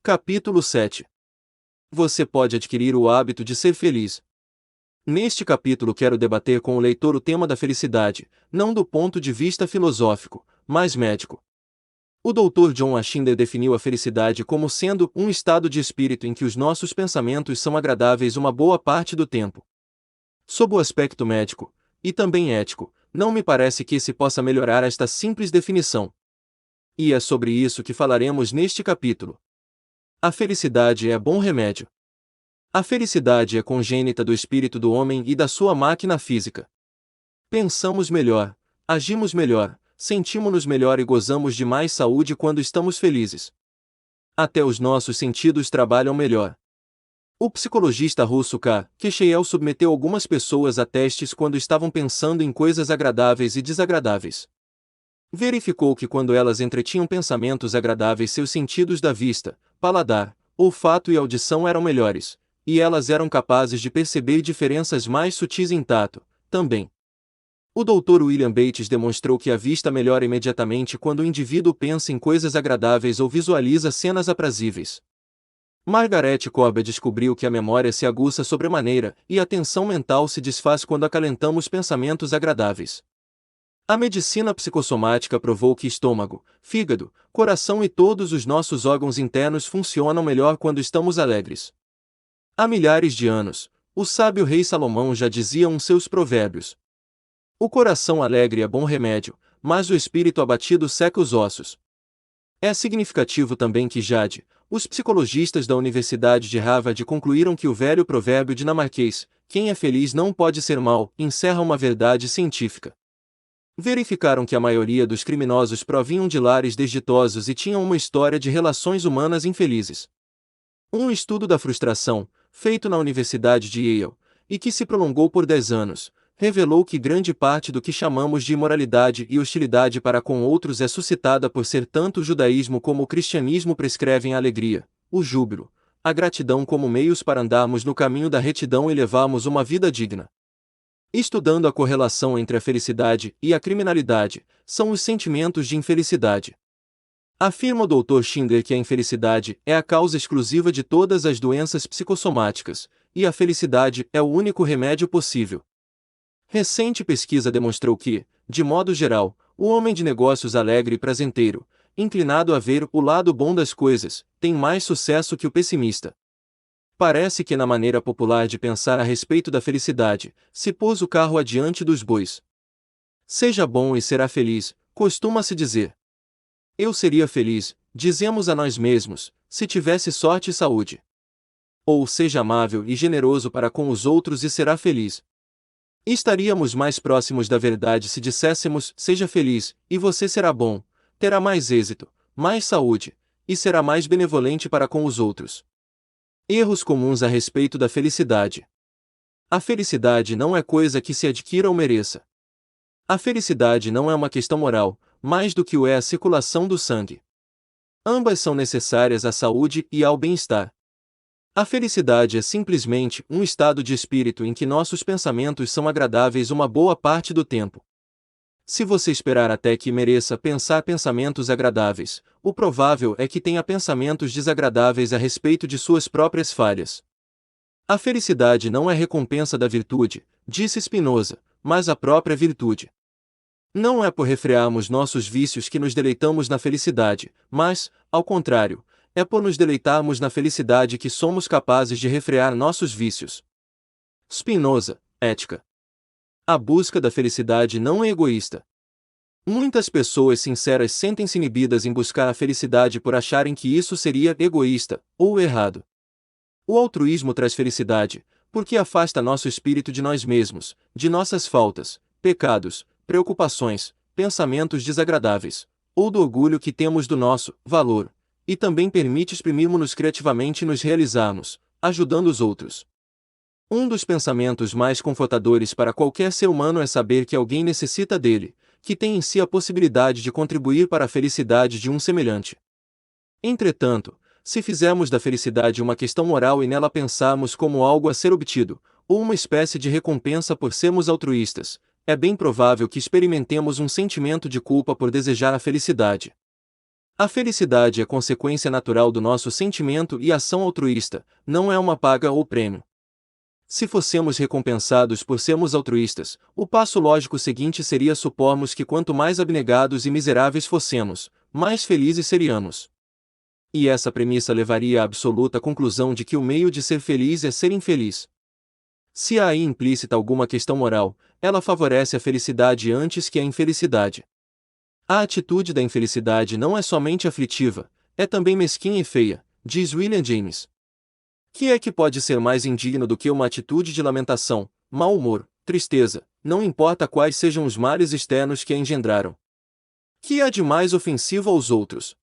Capítulo 7. Você pode adquirir o hábito de ser feliz. Neste capítulo quero debater com o leitor o tema da felicidade, não do ponto de vista filosófico, mas médico. O Dr. John Ashinder definiu a felicidade como sendo um estado de espírito em que os nossos pensamentos são agradáveis uma boa parte do tempo. Sob o aspecto médico, e também ético, não me parece que se possa melhorar esta simples definição. E é sobre isso que falaremos neste capítulo. A felicidade é bom remédio. A felicidade é congênita do espírito do homem e da sua máquina física. Pensamos melhor, agimos melhor, sentimos-nos melhor e gozamos de mais saúde quando estamos felizes. Até os nossos sentidos trabalham melhor. O psicologista russo K. Kecheel submeteu algumas pessoas a testes quando estavam pensando em coisas agradáveis e desagradáveis. Verificou que quando elas entretinham pensamentos agradáveis, seus sentidos da vista, paladar, olfato e audição eram melhores, e elas eram capazes de perceber diferenças mais sutis em tato, também. O Dr. William Bates demonstrou que a vista melhora imediatamente quando o indivíduo pensa em coisas agradáveis ou visualiza cenas aprazíveis. Margaret Cobb descobriu que a memória se aguça sobremaneira e a tensão mental se desfaz quando acalentamos pensamentos agradáveis. A medicina psicossomática provou que estômago, fígado, coração e todos os nossos órgãos internos funcionam melhor quando estamos alegres. Há milhares de anos, o sábio rei Salomão já dizia seus provérbios: o coração alegre é bom remédio, mas o espírito abatido seca os ossos. É significativo também que Jade, os psicologistas da Universidade de Harvard concluíram que o velho provérbio dinamarquês, quem é feliz não pode ser mau, encerra uma verdade científica. Verificaram que a maioria dos criminosos provinham de lares desditosos e tinham uma história de relações humanas infelizes. Um estudo da frustração, feito na Universidade de Yale, e que se prolongou por 10 anos, revelou que grande parte do que chamamos de imoralidade e hostilidade para com outros é suscitada por ser tanto o judaísmo como o cristianismo prescrevem a alegria, o júbilo, a gratidão como meios para andarmos no caminho da retidão e levarmos uma vida digna. Estudando a correlação entre a felicidade e a criminalidade, são os sentimentos de infelicidade. Afirma o Dr. Schindler que a infelicidade é a causa exclusiva de todas as doenças psicossomáticas, e a felicidade é o único remédio possível. Recente pesquisa demonstrou que, de modo geral, o homem de negócios alegre e prazenteiro, inclinado a ver o lado bom das coisas, tem mais sucesso que o pessimista. Parece que na maneira popular de pensar a respeito da felicidade, se pôs o carro adiante dos bois. Seja bom e será feliz, costuma-se dizer. Eu seria feliz, dizemos a nós mesmos, se tivesse sorte e saúde. Ou seja amável e generoso para com os outros e será feliz. Estaríamos mais próximos da verdade se disséssemos, seja feliz, e você será bom, terá mais êxito, mais saúde, e será mais benevolente para com os outros. Erros comuns a respeito da felicidade. A felicidade não é coisa que se adquira ou mereça. A felicidade não é uma questão moral, mais do que o é a circulação do sangue. Ambas são necessárias à saúde e ao bem-estar. A felicidade é simplesmente um estado de espírito em que nossos pensamentos são agradáveis uma boa parte do tempo. Se você esperar até que mereça pensar pensamentos agradáveis, o provável é que tenha pensamentos desagradáveis a respeito de suas próprias falhas. A felicidade não é recompensa da virtude, disse Spinoza, mas a própria virtude. Não é por refrearmos nossos vícios que nos deleitamos na felicidade, mas, ao contrário, é por nos deleitarmos na felicidade que somos capazes de refrear nossos vícios. Spinoza, Ética. A busca da felicidade não é egoísta. Muitas pessoas sinceras sentem-se inibidas em buscar a felicidade por acharem que isso seria egoísta, ou errado. O altruísmo traz felicidade, porque afasta nosso espírito de nós mesmos, de nossas faltas, pecados, preocupações, pensamentos desagradáveis, ou do orgulho que temos do nosso valor, e também permite exprimirmos-nos criativamente e nos realizarmos, ajudando os outros. Um dos pensamentos mais confortadores para qualquer ser humano é saber que alguém necessita dele, que tem em si a possibilidade de contribuir para a felicidade de um semelhante. Entretanto, se fizermos da felicidade uma questão moral e nela pensarmos como algo a ser obtido, ou uma espécie de recompensa por sermos altruístas, é bem provável que experimentemos um sentimento de culpa por desejar a felicidade. A felicidade é consequência natural do nosso sentimento e ação altruísta, não é uma paga ou prêmio. Se fossemos recompensados por sermos altruístas, o passo lógico seguinte seria supormos que quanto mais abnegados e miseráveis fossemos, mais felizes seríamos. E essa premissa levaria à absoluta conclusão de que o meio de ser feliz é ser infeliz. Se há aí implícita alguma questão moral, ela favorece a felicidade antes que a infelicidade. A atitude da infelicidade não é somente aflitiva, é também mesquinha e feia, diz William James. Que é que pode ser mais indigno do que uma atitude de lamentação, mau humor, tristeza, não importa quais sejam os males externos que a engendraram? Que há de mais ofensivo aos outros?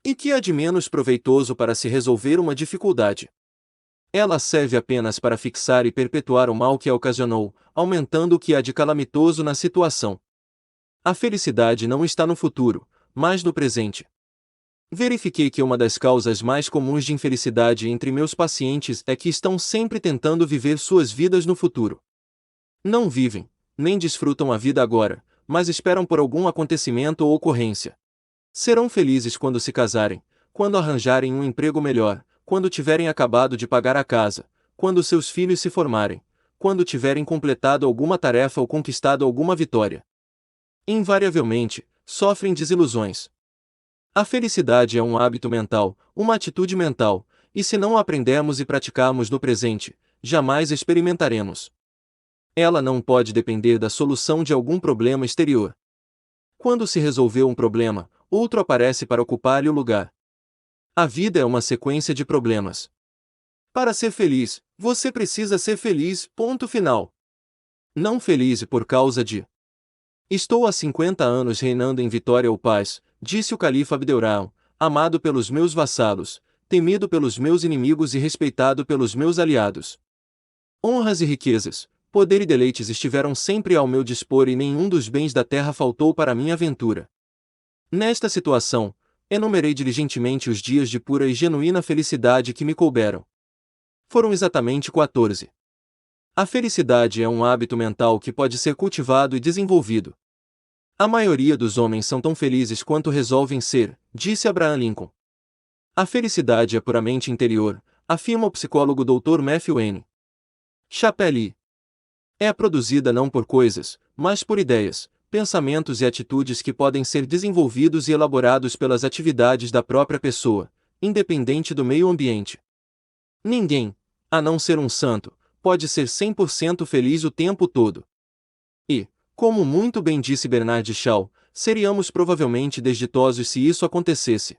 E que há de menos proveitoso para se resolver uma dificuldade? Ela serve apenas para fixar e perpetuar o mal que a ocasionou, aumentando o que há de calamitoso na situação. A felicidade não está no futuro, mas no presente. Verifiquei que uma das causas mais comuns de infelicidade entre meus pacientes é que estão sempre tentando viver suas vidas no futuro. Não vivem, nem desfrutam a vida agora, mas esperam por algum acontecimento ou ocorrência. Serão felizes quando se casarem, quando arranjarem um emprego melhor, quando tiverem acabado de pagar a casa, quando seus filhos se formarem, quando tiverem completado alguma tarefa ou conquistado alguma vitória. Invariavelmente, sofrem desilusões. A felicidade é um hábito mental, uma atitude mental, e se não a aprendermos e praticarmos no presente, jamais experimentaremos. Ela não pode depender da solução de algum problema exterior. Quando se resolveu um problema, outro aparece para ocupar-lhe o lugar. A vida é uma sequência de problemas. Para ser feliz, você precisa ser feliz, ponto final. Não feliz por causa de. Estou há 50 anos reinando em vitória ou paz, disse o califa Abderrahman, amado pelos meus vassalos, temido pelos meus inimigos e respeitado pelos meus aliados. Honras e riquezas, poder e deleites estiveram sempre ao meu dispor e nenhum dos bens da terra faltou para minha aventura. Nesta situação, enumerei diligentemente os dias de pura e genuína felicidade que me couberam. Foram exatamente 14. A felicidade é um hábito mental que pode ser cultivado e desenvolvido. A maioria dos homens são tão felizes quanto resolvem ser, disse Abraham Lincoln. A felicidade é puramente interior, afirma o psicólogo Dr. Matthew N. Chappelle. É produzida não por coisas, mas por ideias, pensamentos e atitudes que podem ser desenvolvidos e elaborados pelas atividades da própria pessoa, independente do meio ambiente. Ninguém, a não ser um santo, pode ser 100% feliz o tempo todo. E, como muito bem disse Bernard Shaw, seríamos provavelmente desditosos se isso acontecesse.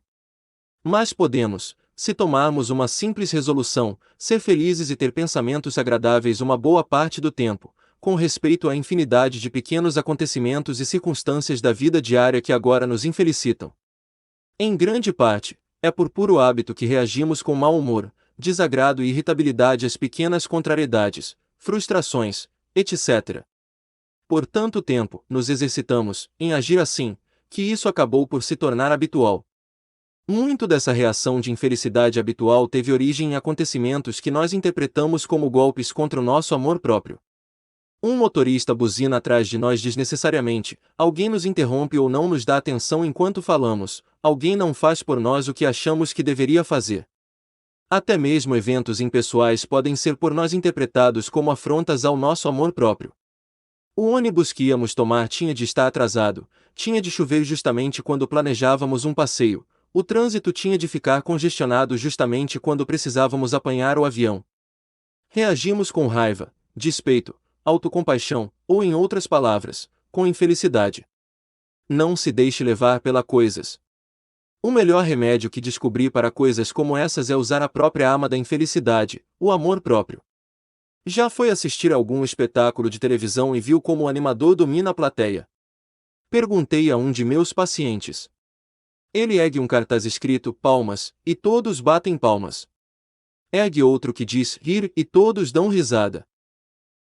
Mas podemos, se tomarmos uma simples resolução, ser felizes e ter pensamentos agradáveis uma boa parte do tempo, com respeito à infinidade de pequenos acontecimentos e circunstâncias da vida diária que agora nos infelicitam. Em grande parte, é por puro hábito que reagimos com mau humor, desagrado e irritabilidade às pequenas contrariedades, frustrações, etc. Por tanto tempo, nos exercitamos em agir assim, que isso acabou por se tornar habitual. Muito dessa reação de infelicidade habitual teve origem em acontecimentos que nós interpretamos como golpes contra o nosso amor próprio. Um motorista buzina atrás de nós desnecessariamente, alguém nos interrompe ou não nos dá atenção enquanto falamos, alguém não faz por nós o que achamos que deveria fazer. Até mesmo eventos impessoais podem ser por nós interpretados como afrontas ao nosso amor próprio. O ônibus que íamos tomar tinha de estar atrasado, tinha de chover justamente quando planejávamos um passeio, o trânsito tinha de ficar congestionado justamente quando precisávamos apanhar o avião. Reagimos com raiva, despeito, autocompaixão, ou em outras palavras, com infelicidade. Não se deixe levar pelas coisas. O melhor remédio que descobri para coisas como essas é usar a própria arma da infelicidade, o amor próprio. Já foi assistir a algum espetáculo de televisão e viu como o animador domina a plateia? Perguntei a um de meus pacientes. Ele ergue um cartaz escrito palmas, e todos batem palmas. Ergue outro que diz rir e todos dão risada.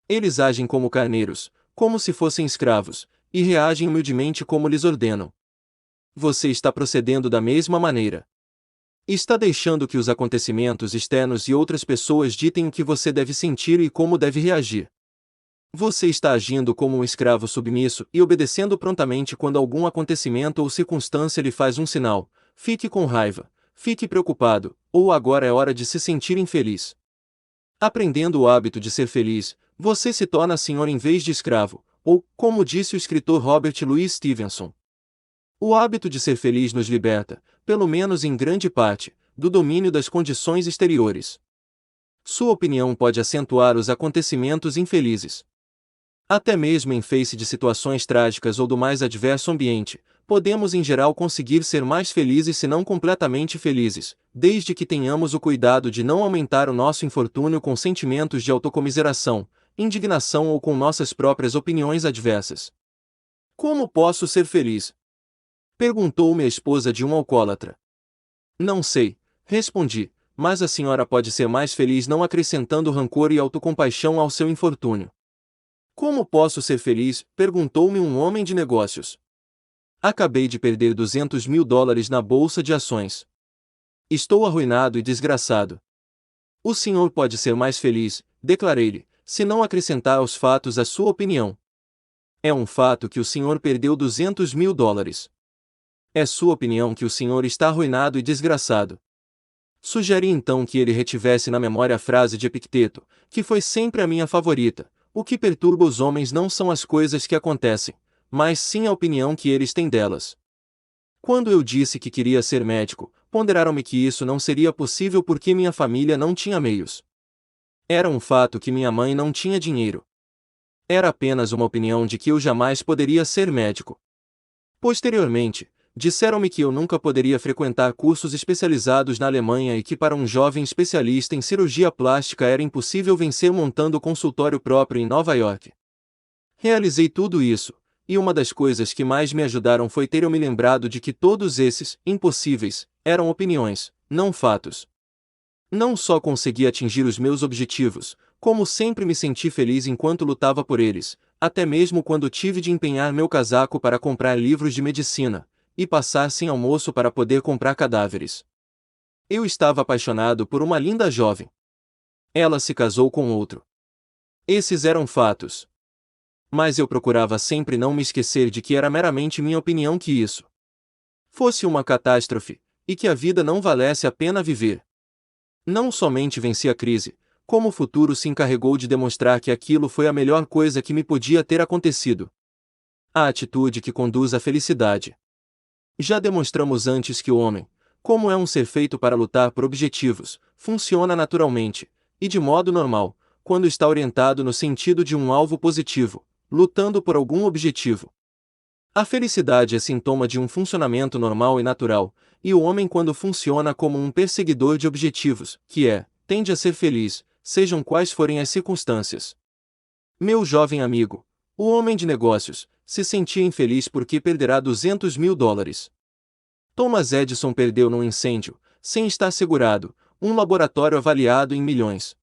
Eles agem como carneiros, como se fossem escravos, e reagem humildemente como lhes ordenam. Você está procedendo da mesma maneira. Está deixando que os acontecimentos externos e outras pessoas ditem o que você deve sentir e como deve reagir. Você está agindo como um escravo submisso e obedecendo prontamente quando algum acontecimento ou circunstância lhe faz um sinal, fique com raiva, fique preocupado, ou agora é hora de se sentir infeliz. Aprendendo o hábito de ser feliz, você se torna senhor em vez de escravo, ou, como disse o escritor Robert Louis Stevenson, o hábito de ser feliz nos liberta, pelo menos em grande parte, do domínio das condições exteriores. Sua opinião pode acentuar os acontecimentos infelizes. Até mesmo em face de situações trágicas ou do mais adverso ambiente, podemos em geral conseguir ser mais felizes se não completamente felizes, desde que tenhamos o cuidado de não aumentar o nosso infortúnio com sentimentos de autocomiseração, indignação ou com nossas próprias opiniões adversas. Como posso ser feliz? Perguntou minha esposa de um alcoólatra. Não sei, respondi, mas a senhora pode ser mais feliz não acrescentando rancor e autocompaixão ao seu infortúnio. Como posso ser feliz? Perguntou-me um homem de negócios. Acabei de perder $200.000 na bolsa de ações. Estou arruinado e desgraçado. O senhor pode ser mais feliz, declarei-lhe, se não acrescentar aos fatos a sua opinião. É um fato que o senhor perdeu $200.000. É sua opinião que o senhor está arruinado e desgraçado. Sugeri então que ele retivesse na memória a frase de Epicteto, que foi sempre a minha favorita: o que perturba os homens não são as coisas que acontecem, mas sim a opinião que eles têm delas. Quando eu disse que queria ser médico, ponderaram-me que isso não seria possível porque minha família não tinha meios. Era um fato que minha mãe não tinha dinheiro. Era apenas uma opinião de que eu jamais poderia ser médico. Posteriormente, disseram-me que eu nunca poderia frequentar cursos especializados na Alemanha e que para um jovem especialista em cirurgia plástica era impossível vencer montando consultório próprio em Nova York. Realizei tudo isso, e uma das coisas que mais me ajudaram foi ter eu me lembrado de que todos esses impossíveis eram opiniões, não fatos. Não só consegui atingir os meus objetivos, como sempre me senti feliz enquanto lutava por eles, até mesmo quando tive de empenhar meu casaco para comprar livros de medicina, e passar sem almoço para poder comprar cadáveres. Eu estava apaixonado por uma linda jovem. Ela se casou com outro. Esses eram fatos. Mas eu procurava sempre não me esquecer de que era meramente minha opinião que isso fosse uma catástrofe, e que a vida não valesse a pena viver. Não somente venci a crise, como o futuro se encarregou de demonstrar que aquilo foi a melhor coisa que me podia ter acontecido. A atitude que conduz à felicidade. Já demonstramos antes que o homem, como é um ser feito para lutar por objetivos, funciona naturalmente, e de modo normal, quando está orientado no sentido de um alvo positivo, lutando por algum objetivo. A felicidade é sintoma de um funcionamento normal e natural, e o homem quando funciona como um perseguidor de objetivos, tende a ser feliz, sejam quais forem as circunstâncias. Meu jovem amigo, o homem de negócios, se sentia infeliz porque perderá $200.000. Thomas Edison perdeu num incêndio, sem estar segurado, um laboratório avaliado em milhões.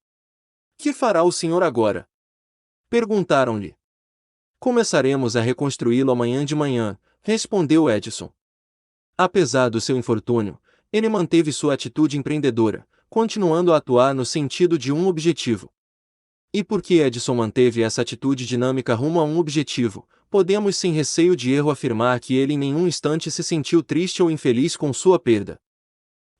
Que fará o senhor agora? Perguntaram-lhe. Começaremos a reconstruí-lo amanhã de manhã, respondeu Edison. Apesar do seu infortúnio, ele manteve sua atitude empreendedora, continuando a atuar no sentido de um objetivo. E porque Edison manteve essa atitude dinâmica rumo a um objetivo, podemos sem receio de erro afirmar que ele em nenhum instante se sentiu triste ou infeliz com sua perda.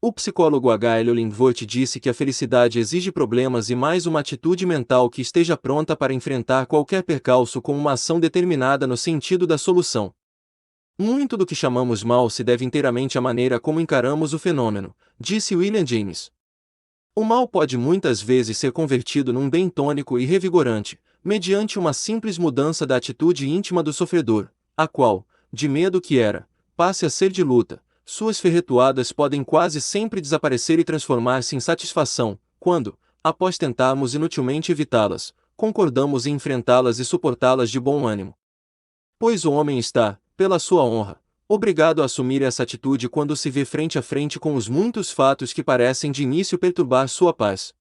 O psicólogo H. L. Lingworth disse que a felicidade exige problemas e mais uma atitude mental que esteja pronta para enfrentar qualquer percalço com uma ação determinada no sentido da solução. Muito do que chamamos mal se deve inteiramente à maneira como encaramos o fenômeno, disse William James. O mal pode muitas vezes ser convertido num bem tônico e revigorante, mediante uma simples mudança da atitude íntima do sofredor, a qual, de medo que era, passe a ser de luta. Suas ferretoadas podem quase sempre desaparecer e transformar-se em satisfação, quando, após tentarmos inutilmente evitá-las, concordamos em enfrentá-las e suportá-las de bom ânimo. Pois o homem está, pela sua honra, obrigado a assumir essa atitude quando se vê frente a frente com os muitos fatos que parecem de início perturbar sua paz.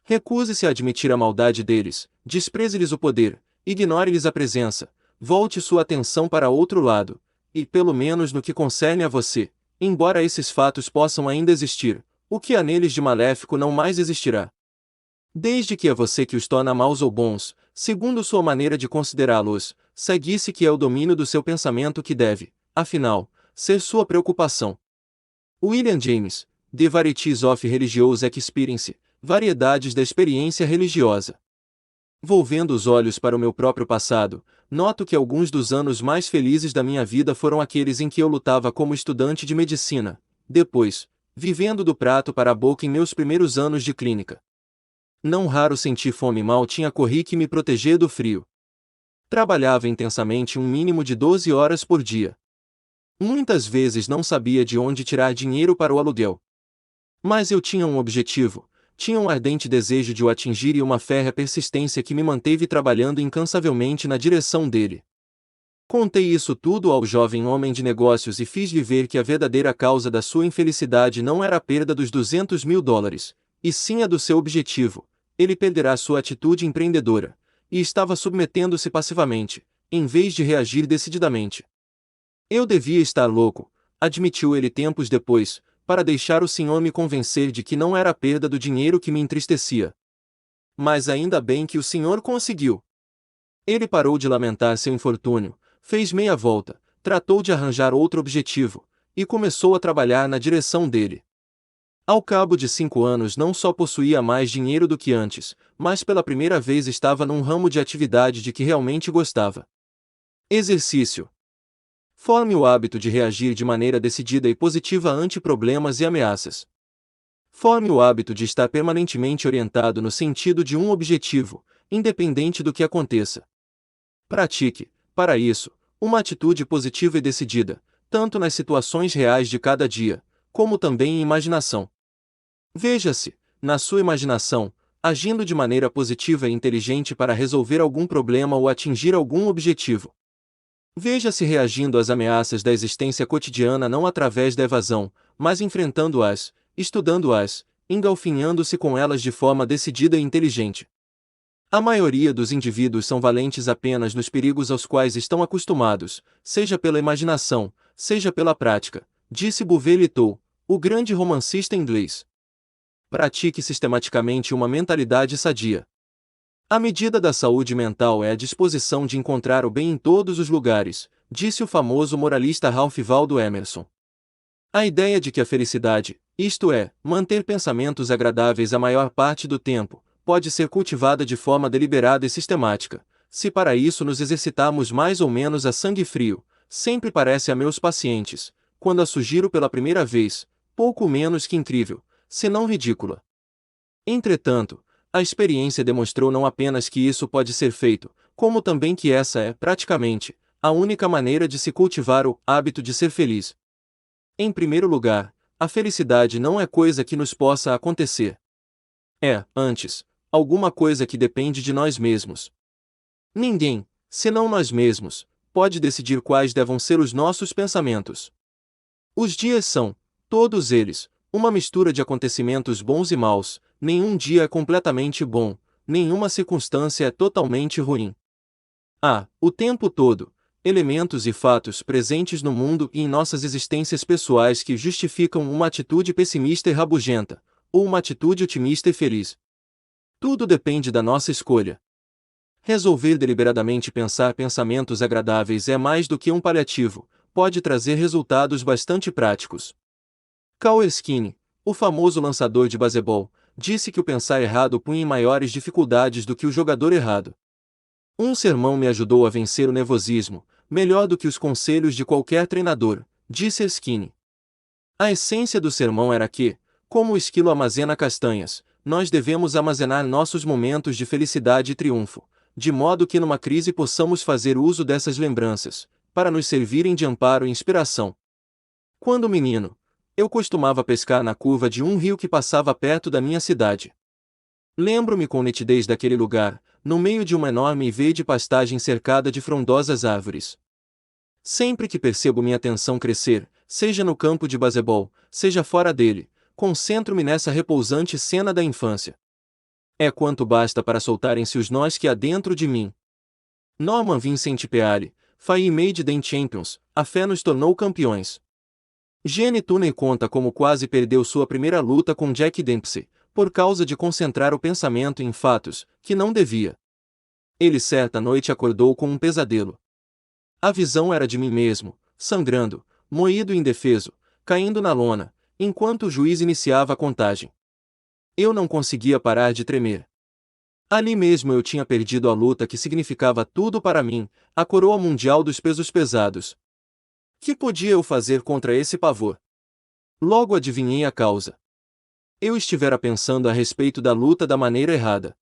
Recuse-se a admitir a maldade deles, despreze-lhes o poder, ignore-lhes a presença, volte sua atenção para outro lado, e, pelo menos no que concerne a você, embora esses fatos possam ainda existir, o que há neles de maléfico não mais existirá. Desde que é você que os torna maus ou bons, segundo sua maneira de considerá-los, segue-se que é o domínio do seu pensamento que deve, afinal, ser sua preocupação. William James, The Varieties of Religious Experience, Variedades da Experiência Religiosa. Volvendo os olhos para o meu próprio passado, noto que alguns dos anos mais felizes da minha vida foram aqueles em que eu lutava como estudante de medicina, depois, vivendo do prato para a boca em meus primeiros anos de clínica. Não raro senti fome e mal tinha corri que me proteger do frio. Trabalhava intensamente um mínimo de 12 horas por dia. Muitas vezes não sabia de onde tirar dinheiro para o aluguel. Mas eu tinha um objetivo, tinha um ardente desejo de o atingir e uma férrea persistência que me manteve trabalhando incansavelmente na direção dele. Contei isso tudo ao jovem homem de negócios e fiz-lhe ver que a verdadeira causa da sua infelicidade não era a perda dos $200.000, e sim a do seu objetivo. Ele perderá sua atitude empreendedora, e estava submetendo-se passivamente, em vez de reagir decididamente. Eu devia estar louco, admitiu ele tempos depois, para deixar o senhor me convencer de que não era a perda do dinheiro que me entristecia. Mas ainda bem que o senhor conseguiu. Ele parou de lamentar seu infortúnio, fez meia volta, tratou de arranjar outro objetivo, e começou a trabalhar na direção dele. Ao cabo de 5 anos não só possuía mais dinheiro do que antes, mas pela primeira vez estava num ramo de atividade de que realmente gostava. Exercício. Forme o hábito de reagir de maneira decidida e positiva ante problemas e ameaças. Forme o hábito de estar permanentemente orientado no sentido de um objetivo, independente do que aconteça. Pratique, para isso, uma atitude positiva e decidida, tanto nas situações reais de cada dia, como também em imaginação. Veja-se, na sua imaginação, agindo de maneira positiva e inteligente para resolver algum problema ou atingir algum objetivo. Veja-se reagindo às ameaças da existência cotidiana não através da evasão, mas enfrentando-as, estudando-as, engalfinhando-se com elas de forma decidida e inteligente. A maioria dos indivíduos são valentes apenas nos perigos aos quais estão acostumados, seja pela imaginação, seja pela prática, disse Bouvet-Litour, o grande romancista inglês. Pratique sistematicamente uma mentalidade sadia. A medida da saúde mental é a disposição de encontrar o bem em todos os lugares, disse o famoso moralista Ralph Waldo Emerson. A ideia de que a felicidade, isto é, manter pensamentos agradáveis a maior parte do tempo, pode ser cultivada de forma deliberada e sistemática, se para isso nos exercitarmos mais ou menos a sangue frio, sempre parece a meus pacientes, quando a sugiro pela primeira vez, pouco menos que incrível, senão ridícula. Entretanto, a experiência demonstrou não apenas que isso pode ser feito, como também que essa é, praticamente, a única maneira de se cultivar o hábito de ser feliz. Em primeiro lugar, a felicidade não é coisa que nos possa acontecer. É, antes, alguma coisa que depende de nós mesmos. Ninguém, senão nós mesmos, pode decidir quais devam ser os nossos pensamentos. Os dias são, todos eles, uma mistura de acontecimentos bons e maus, nenhum dia é completamente bom, nenhuma circunstância é totalmente ruim. Há, o tempo todo, elementos e fatos presentes no mundo e em nossas existências pessoais que justificam uma atitude pessimista e rabugenta, ou uma atitude otimista e feliz. Tudo depende da nossa escolha. Resolver deliberadamente pensar pensamentos agradáveis é mais do que um paliativo, pode trazer resultados bastante práticos. Cal Erskine, o famoso lançador de baseball, disse que o pensar errado punha em maiores dificuldades do que o jogador errado. Um sermão me ajudou a vencer o nervosismo, melhor do que os conselhos de qualquer treinador, disse Erskine. A essência do sermão era que, como o esquilo armazena castanhas, nós devemos armazenar nossos momentos de felicidade e triunfo, de modo que numa crise possamos fazer uso dessas lembranças, para nos servirem de amparo e inspiração. Quando menino, eu costumava pescar na curva de um rio que passava perto da minha cidade. Lembro-me com nitidez daquele lugar, no meio de uma enorme e verde pastagem cercada de frondosas árvores. Sempre que percebo minha atenção crescer, seja no campo de baseball, seja fora dele, concentro-me nessa repousante cena da infância. É quanto basta para soltarem-se os nós que há dentro de mim. Norman Vincent Peale, Faye made them champions, a fé nos tornou campeões. Gene Tunney conta como quase perdeu sua primeira luta com Jack Dempsey, por causa de concentrar o pensamento em fatos que não devia. Ele certa noite acordou com um pesadelo. A visão era de mim mesmo, sangrando, moído e indefeso, caindo na lona, enquanto o juiz iniciava a contagem. Eu não conseguia parar de tremer. Ali mesmo eu tinha perdido a luta que significava tudo para mim, a coroa mundial dos pesos pesados. Que podia eu fazer contra esse pavor? Logo adivinhei a causa. Eu estivera pensando a respeito da luta da maneira errada.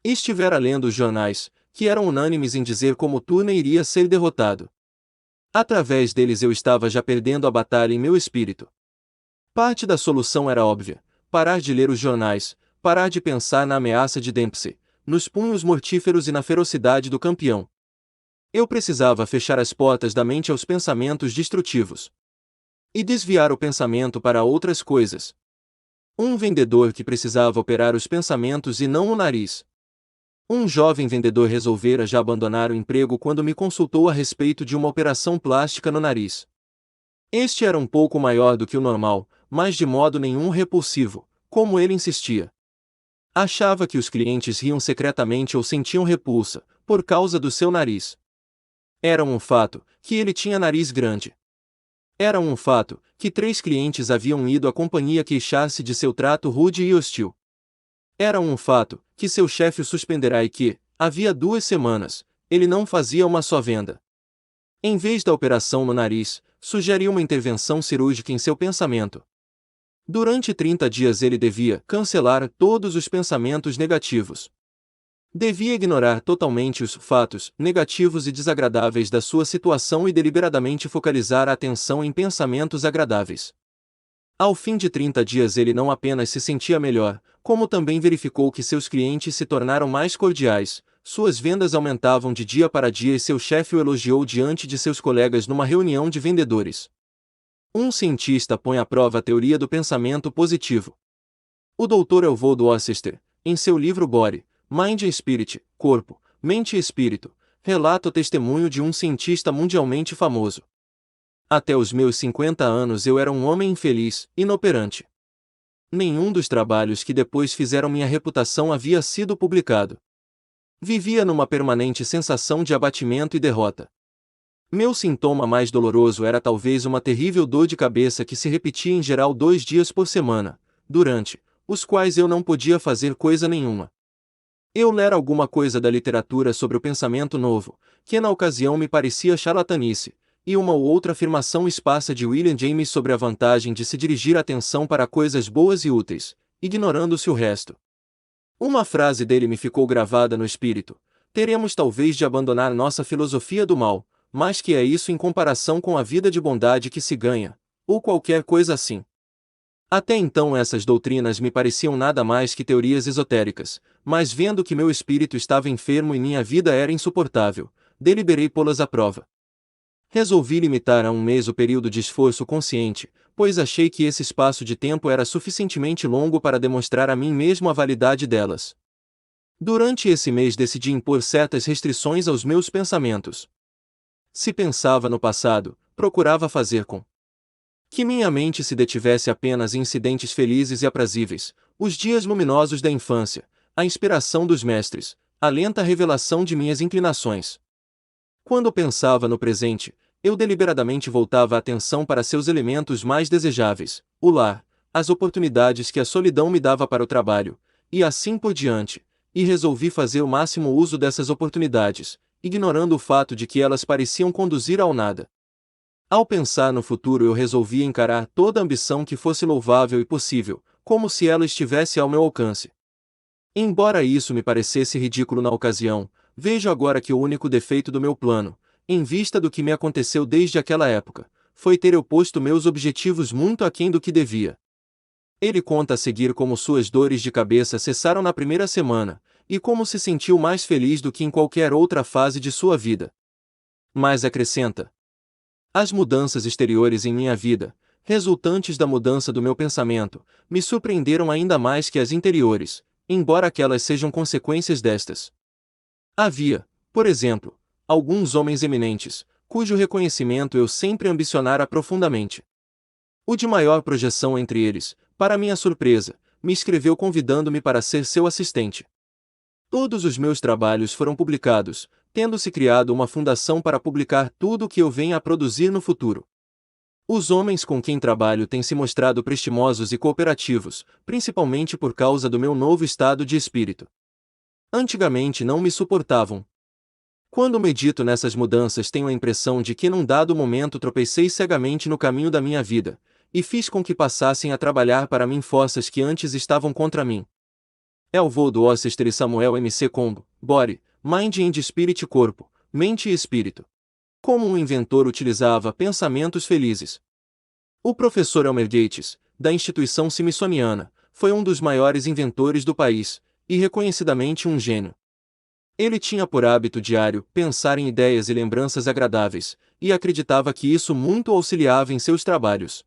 Estivera lendo os jornais, que eram unânimes em dizer como Turner iria ser derrotado. Através deles eu estava já perdendo a batalha em meu espírito. Parte da solução era óbvia: parar de ler os jornais, parar de pensar na ameaça de Dempsey, nos punhos mortíferos e na ferocidade do campeão. Eu precisava fechar as portas da mente aos pensamentos destrutivos e desviar o pensamento para outras coisas. Um vendedor que precisava operar os pensamentos e não o nariz. Um jovem vendedor resolvera já abandonar o emprego quando me consultou a respeito de uma operação plástica no nariz. Este era um pouco maior do que o normal, mas de modo nenhum repulsivo, como ele insistia. Achava que os clientes riam secretamente ou sentiam repulsa, por causa do seu nariz. Era um fato que ele tinha nariz grande. Era um fato que 3 clientes haviam ido à companhia queixar-se de seu trato rude e hostil. Era um fato que seu chefe o suspenderá e que, havia 2 semanas, ele não fazia uma só venda. Em vez da operação no nariz, sugeriu uma intervenção cirúrgica em seu pensamento. Durante 30 dias ele devia cancelar todos os pensamentos negativos. Devia ignorar totalmente os fatos negativos e desagradáveis da sua situação e deliberadamente focalizar a atenção em pensamentos agradáveis. Ao fim de 30 dias ele não apenas se sentia melhor, como também verificou que seus clientes se tornaram mais cordiais, suas vendas aumentavam de dia para dia e seu chefe o elogiou diante de seus colegas numa reunião de vendedores. Um cientista põe à prova a teoria do pensamento positivo. O Dr. Elwood Worcester, em seu livro Body, Mind and Spirit, Corpo, Mente e Espírito, relata o testemunho de um cientista mundialmente famoso. Até os meus 50 anos eu era um homem infeliz, inoperante. Nenhum dos trabalhos que depois fizeram minha reputação havia sido publicado. Vivia numa permanente sensação de abatimento e derrota. Meu sintoma mais doloroso era talvez uma terrível dor de cabeça que se repetia em geral 2 dias por semana, durante os quais eu não podia fazer coisa nenhuma. Eu lera alguma coisa da literatura sobre o pensamento novo, que na ocasião me parecia charlatanice, e uma ou outra afirmação esparsa de William James sobre a vantagem de se dirigir a atenção para coisas boas e úteis, ignorando-se o resto. Uma frase dele me ficou gravada no espírito: teremos talvez de abandonar nossa filosofia do mal, mas que é isso em comparação com a vida de bondade que se ganha, ou qualquer coisa assim. Até então essas doutrinas me pareciam nada mais que teorias esotéricas, mas vendo que meu espírito estava enfermo e minha vida era insuportável, deliberei pô-las à prova. Resolvi limitar a 1 mês o período de esforço consciente, pois achei que esse espaço de tempo era suficientemente longo para demonstrar a mim mesmo a validade delas. Durante esse mês decidi impor certas restrições aos meus pensamentos. Se pensava no passado, procurava fazer com que minha mente se detivesse apenas em incidentes felizes e aprazíveis, os dias luminosos da infância, a inspiração dos mestres, a lenta revelação de minhas inclinações. Quando pensava no presente, eu deliberadamente voltava a atenção para seus elementos mais desejáveis, o lar, as oportunidades que a solidão me dava para o trabalho, e assim por diante, e resolvi fazer o máximo uso dessas oportunidades, ignorando o fato de que elas pareciam conduzir ao nada. Ao pensar no futuro eu resolvi encarar toda ambição que fosse louvável e possível, como se ela estivesse ao meu alcance. Embora isso me parecesse ridículo na ocasião, vejo agora que o único defeito do meu plano, em vista do que me aconteceu desde aquela época, foi ter eu posto meus objetivos muito aquém do que devia. Ele conta a seguir como suas dores de cabeça cessaram na primeira semana, e como se sentiu mais feliz do que em qualquer outra fase de sua vida. Mas acrescenta: as mudanças exteriores em minha vida, resultantes da mudança do meu pensamento, me surpreenderam ainda mais que as interiores, embora aquelas sejam consequências destas. Havia, por exemplo, alguns homens eminentes, cujo reconhecimento eu sempre ambicionara profundamente. O de maior projeção entre eles, para minha surpresa, me escreveu convidando-me para ser seu assistente. Todos os meus trabalhos foram publicados, tendo-se criado uma fundação para publicar tudo o que eu venha a produzir no futuro. Os homens com quem trabalho têm se mostrado prestimosos e cooperativos, principalmente por causa do meu novo estado de espírito. Antigamente não me suportavam. Quando medito nessas mudanças, tenho a impressão de que num dado momento tropecei cegamente no caminho da minha vida, e fiz com que passassem a trabalhar para mim forças que antes estavam contra mim. É o voo do Worcester e Samuel M.C. Combo, Body, Mind and Spirit Corpo, Mente e Espírito. Como um inventor utilizava pensamentos felizes. O professor Elmer Gates, da instituição smithsoniana, foi um dos maiores inventores do país, e reconhecidamente um gênio. Ele tinha por hábito diário pensar em ideias e lembranças agradáveis, e acreditava que isso muito auxiliava em seus trabalhos.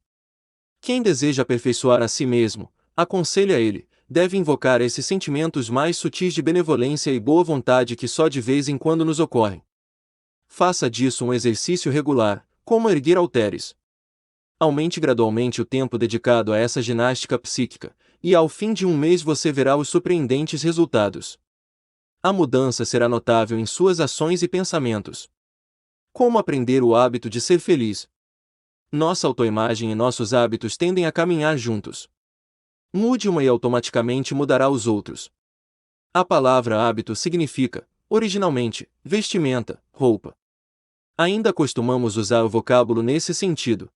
Quem deseja aperfeiçoar a si mesmo, aconselha ele, deve invocar esses sentimentos mais sutis de benevolência e boa vontade que só de vez em quando nos ocorrem. Faça disso um exercício regular, como erguer halteres. Aumente gradualmente o tempo dedicado a essa ginástica psíquica, e ao fim de um mês você verá os surpreendentes resultados. A mudança será notável em suas ações e pensamentos. Como aprender o hábito de ser feliz? Nossa autoimagem e nossos hábitos tendem a caminhar juntos. Mude uma e automaticamente mudará os outros. A palavra hábito significa, originalmente, vestimenta, roupa. Ainda costumamos usar o vocábulo nesse sentido.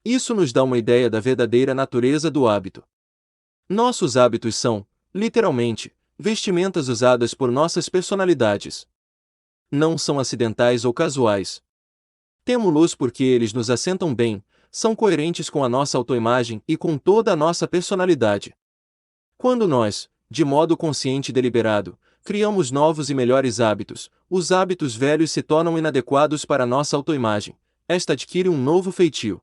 Isso nos dá uma ideia da verdadeira natureza do hábito. Nossos hábitos são, literalmente, vestimentas usadas por nossas personalidades. Não são acidentais ou casuais. Temo-los porque eles nos assentam bem, são coerentes com a nossa autoimagem e com toda a nossa personalidade. Quando nós, de modo consciente e deliberado, criamos novos e melhores hábitos, os hábitos velhos se tornam inadequados para nossa autoimagem, esta adquire um novo feitio.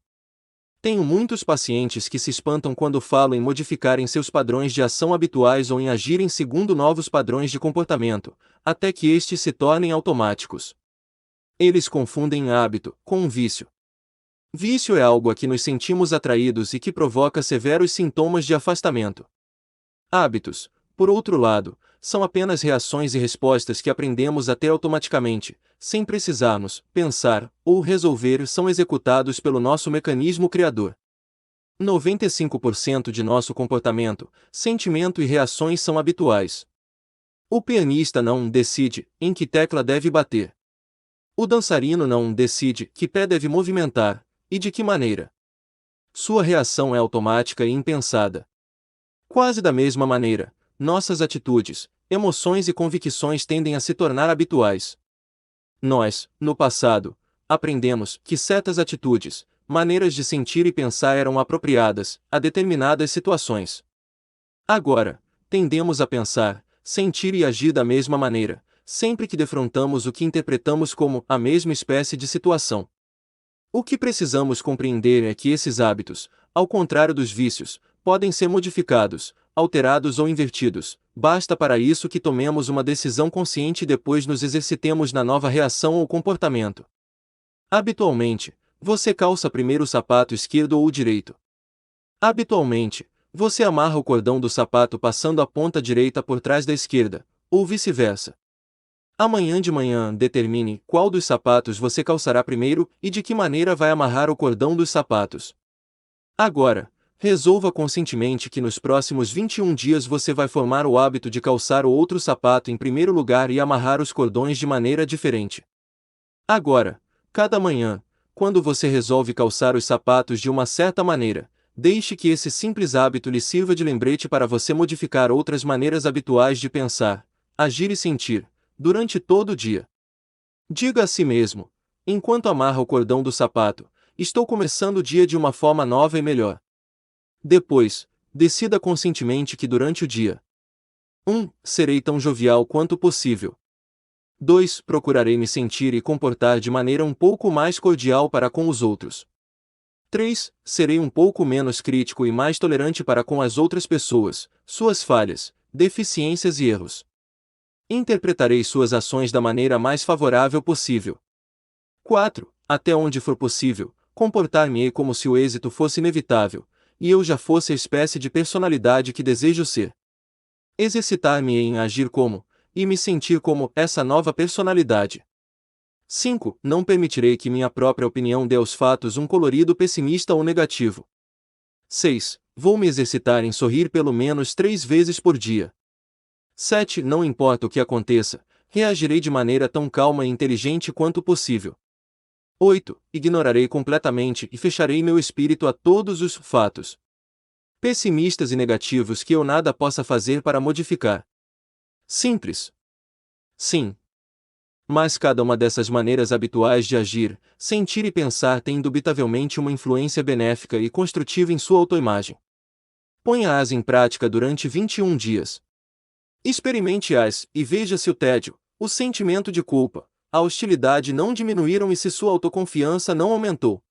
Tenho muitos pacientes que se espantam quando falo em modificarem seus padrões de ação habituais ou em agirem segundo novos padrões de comportamento, até que estes se tornem automáticos. Eles confundem hábito com um vício. Vício é algo a que nos sentimos atraídos e que provoca severos sintomas de afastamento. Hábitos, por outro lado, são apenas reações e respostas que aprendemos a ter automaticamente, sem precisarmos pensar ou resolver, são executados pelo nosso mecanismo criador. 95% de nosso comportamento, sentimento e reações são habituais. O pianista não decide em que tecla deve bater. O dançarino não decide que pé deve movimentar, e de que maneira. Sua reação é automática e impensada. Quase da mesma maneira, nossas atitudes, emoções e convicções tendem a se tornar habituais. Nós, no passado, aprendemos que certas atitudes, maneiras de sentir e pensar eram apropriadas a determinadas situações. Agora, tendemos a pensar, sentir e agir da mesma maneira, sempre que defrontamos o que interpretamos como a mesma espécie de situação. O que precisamos compreender é que esses hábitos, ao contrário dos vícios, podem ser modificados, alterados ou invertidos, basta para isso que tomemos uma decisão consciente e depois nos exercitemos na nova reação ou comportamento. Habitualmente, você calça primeiro o sapato esquerdo ou o direito. Habitualmente, você amarra o cordão do sapato passando a ponta direita por trás da esquerda, ou vice-versa. Amanhã de manhã determine qual dos sapatos você calçará primeiro e de que maneira vai amarrar o cordão dos sapatos. Agora, resolva conscientemente que nos próximos 21 dias você vai formar o hábito de calçar o outro sapato em primeiro lugar e amarrar os cordões de maneira diferente. Agora, cada manhã, quando você resolve calçar os sapatos de uma certa maneira, deixe que esse simples hábito lhe sirva de lembrete para você modificar outras maneiras habituais de pensar, agir e sentir, durante todo o dia. Diga a si mesmo, enquanto amarra o cordão do sapato, estou começando o dia de uma forma nova e melhor. Depois, decida conscientemente que durante o dia 1. Serei tão jovial quanto possível. 2. Procurarei me sentir e comportar de maneira um pouco mais cordial para com os outros. 3. Serei um pouco menos crítico e mais tolerante para com as outras pessoas, suas falhas, deficiências e erros. Interpretarei suas ações da maneira mais favorável possível. 4. Até onde for possível, comportar-me-ei como se o êxito fosse inevitável, e eu já fosse a espécie de personalidade que desejo ser. Exercitar-me-ei em agir como, e me sentir como, essa nova personalidade. 5. Não permitirei que minha própria opinião dê aos fatos um colorido pessimista ou negativo. 6. Vou me exercitar em sorrir pelo menos 3 vezes por dia. 7. Não importa o que aconteça, reagirei de maneira tão calma e inteligente quanto possível. 8. Ignorarei completamente e fecharei meu espírito a todos os fatos pessimistas e negativos que eu nada possa fazer para modificar. Simples. Sim. Mas cada uma dessas maneiras habituais de agir, sentir e pensar tem indubitavelmente uma influência benéfica e construtiva em sua autoimagem. Ponha-as em prática durante 21 dias. Experimente-as e veja se o tédio, o sentimento de culpa, a hostilidade não diminuíram e se sua autoconfiança não aumentou.